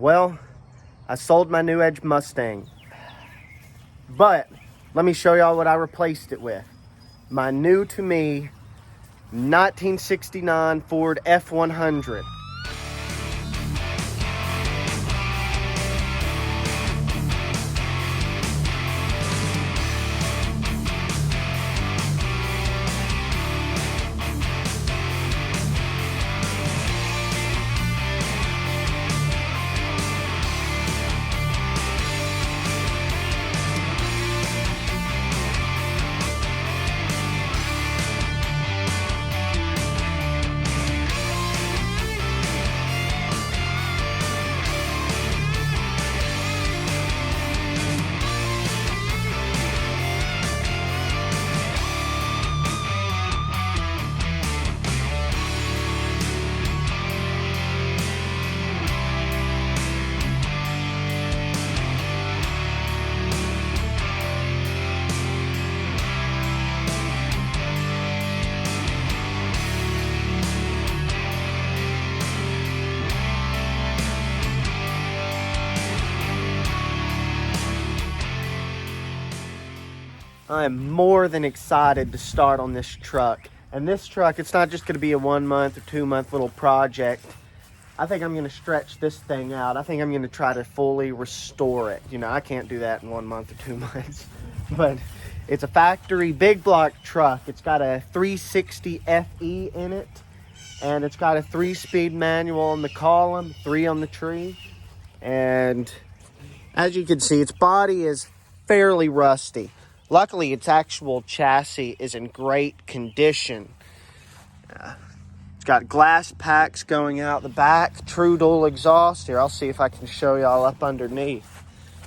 Well, I sold my new Edge Mustang, but let me show y'all what I replaced it with. My new to me 1969 Ford F100. I am more than excited to start on this truck. And this truck, it's not just going to be a 1 month or 2 month little project. I think I'm going to stretch this thing out. I think I'm going to try to fully restore it. You know, I can't do that in 1 month or 2 months. But it's a factory big block truck. It's got a 360 FE in it. And it's got a 3-speed manual on the column, 3 on the tree. And as you can see, its body is fairly rusty. Luckily, its actual chassis is in great condition. It's got glass packs going out the back, true dual exhaust. Here, I'll see if I can show y'all up underneath.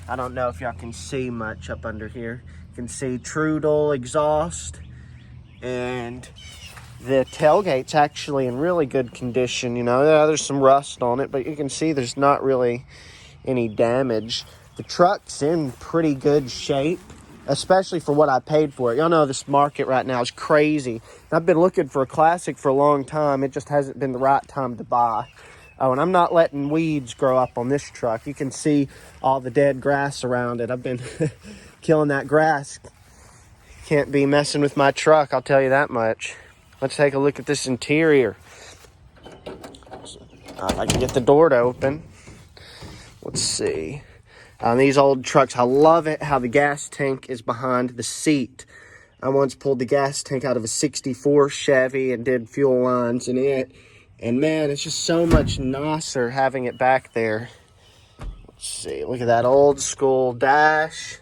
I don't know if y'all can see much up under here. You can see true dual exhaust. And the tailgate's actually in really good condition. You know, there's some rust on it, but you can see there's not really any damage. The truck's in pretty good shape, especially for what I paid for it. Y'all know this market right now is crazy. I've been looking for a classic for a long time. It just hasn't been the right time to buy. Oh, and I'm not letting weeds grow up on this truck. You can see all the dead grass around it. I've been killing that grass. Can't be messing with my truck, I'll tell you that much. Let's take a look at this interior. If I can get the door to open. Let's see. On these old trucks, I love it how the gas tank is behind the seat. I once pulled the gas tank out of a 64 Chevy and did fuel lines in it. And man, it's just so much nicer having it back there. Let's see, look at that old school dash.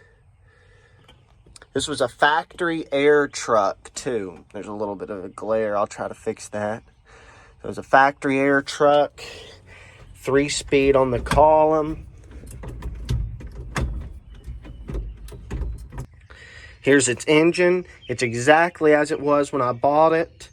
This was a factory air truck too. There's a little bit of a glare. I'll try to fix that. It was a factory air truck. 3-speed on the column. Here's its engine. It's exactly as it was when I bought it.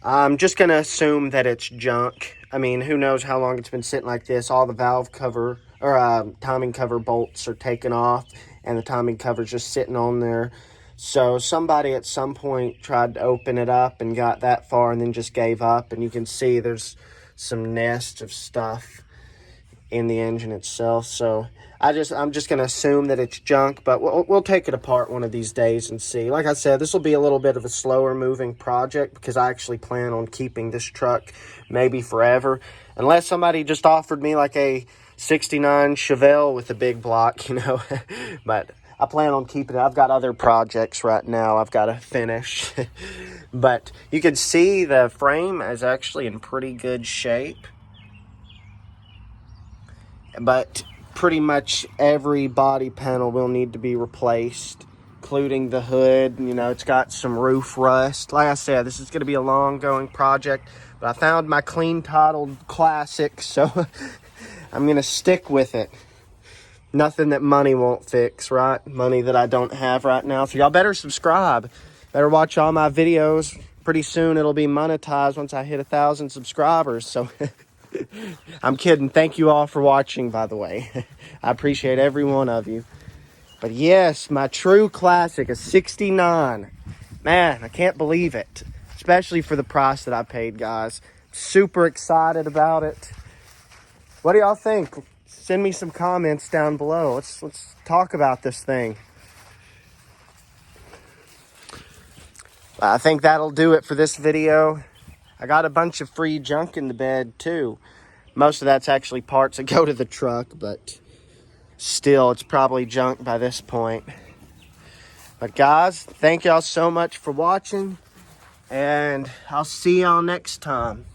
I'm just going to assume that it's junk. I mean, who knows how long it's been sitting like this. All the valve cover, or timing cover bolts are taken off, and the timing cover's just sitting on there. So somebody at some point tried to open it up and got that far and then just gave up. And you can see there's some nests of stuff in the engine itself. So I'm just going to assume that it's junk, but we'll take it apart one of these days and see. Like I said, this will be a little bit of a slower moving project because I actually plan on keeping this truck maybe forever. Unless somebody just offered me like a 69 Chevelle with a big block, you know. But I plan on keeping it. I've got other projects right now I've got to finish. But you can see the frame is actually in pretty good shape. But pretty much every body panel will need to be replaced, including the hood. You know, it's got some roof rust. Like I said, this is going to be a long-going project, but I found my clean titled classic, so I'm going to stick with it. Nothing that money won't fix, right? Money that I don't have right now. So y'all better subscribe. Better watch all my videos. Pretty soon it'll be monetized once I hit 1,000 subscribers, so I'm kidding. Thank you all for watching, by the way. I appreciate every one of you. But yes, my true classic, a 69. Man, I can't believe it. Especially for the price that I paid, guys. Super excited about it. What do y'all think? Send me some comments down below. Let's talk about this thing. I think that'll do it for this video. I got a bunch of free junk in the bed too. Most of that's actually parts that go to the truck, but still, it's probably junk by this point. But guys, thank y'all so much for watching, and I'll see y'all next time.